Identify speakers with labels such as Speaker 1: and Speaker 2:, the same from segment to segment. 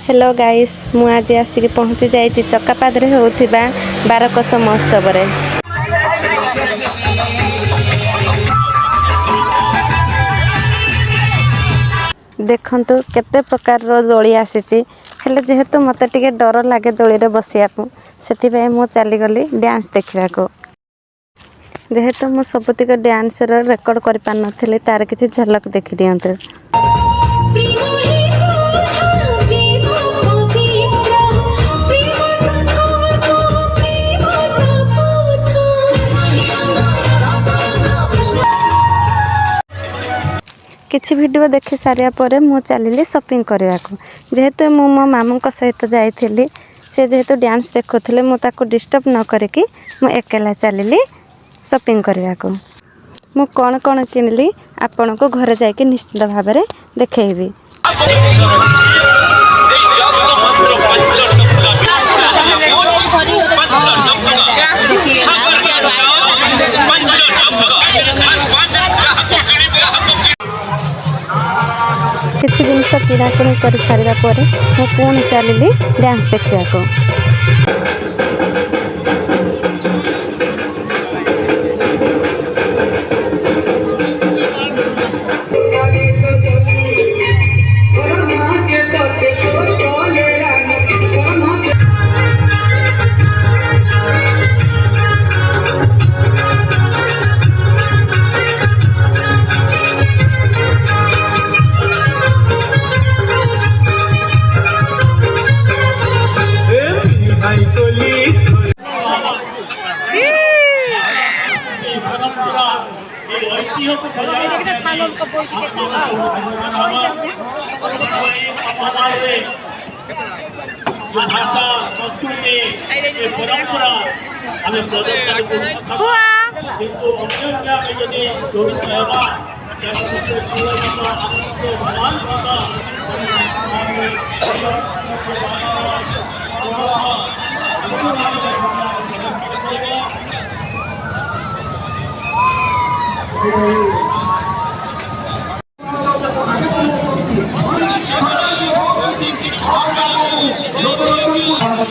Speaker 1: Hello guys मु आज आसिक पहुँची जाइए चकापादरे होउथिबा बारकस महोत्सव रे। देखंतु केते प्रकार रो दोली आसीची हेले जेहेतु मते टिके डर लागे दोली रे बसिया को सेति पे मु चली गली डांस देखिबा को। जेहेतु मु सबतिक डांस रो रेकॉर्ड करि पान नथिले तार किछि झलक देखि दियंतु। किछि वीडियो देखि सारिया परे मु चलिली शॉपिंग करने को। जेहेतु मु मो मामू सहित जाइथिली से जेहेतु डांस देखुथिले मु ताको डिस्टर्ब न करके मु एकेला चलिली शॉपिंग करने को। मु कौन कौन किनली आपण को घरे जाके निश्चित भाव में देखैबी। किछि जिनस किणाकिणी कर सारिबा परे मु पुणी चलिली डांस देखिया को।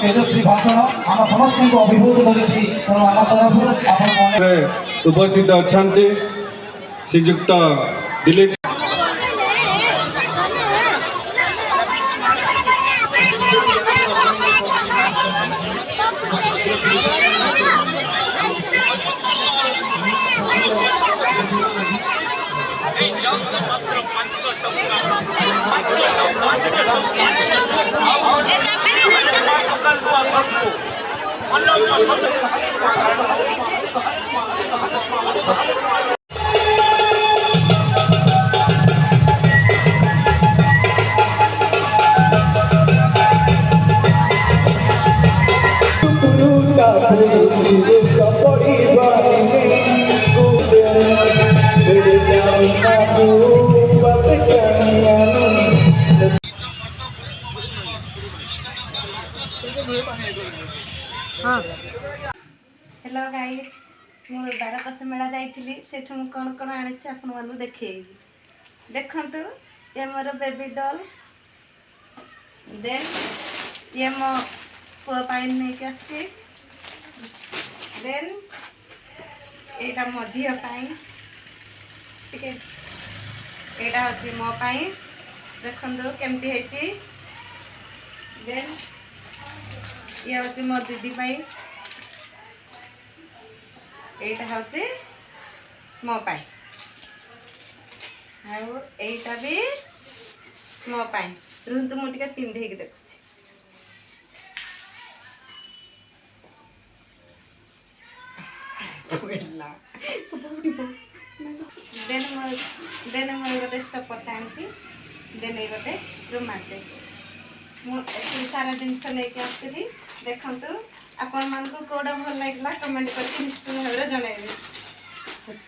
Speaker 2: तेजस्वी भाषण आम समस्त अभिभूत कर उपस्थित अच्छा श्रीजुक्त दिलीप
Speaker 1: हेलो गाइस मु बारकस मेला जाइथिली सेठु मु कोन कोन आनिछि आपन मानु देखैबी। देखंतु ये मोर बेबी डॉल देन ये मो पुआ पाइन नै के आछि देन एटा मो झियो पाइन ठीक है एटा होछि मो पाइन देखंतु केमती हेछि देन ये होछि मो दीदी पाइन एटा होछि मो पाई आउ एटा भी मो पाई रुंतु मु टिके पिंधे के देखुछि कोइला सब उठिबो देन मो गोटे स्टॉप पटाणछि देन ए गोटे रुमाटे मु एते सारा जिंस लेके आस्थिली। देखंतु आपण मान को कोडा भल लागला कमेंट करके निश्चित भाव में जणाइबे।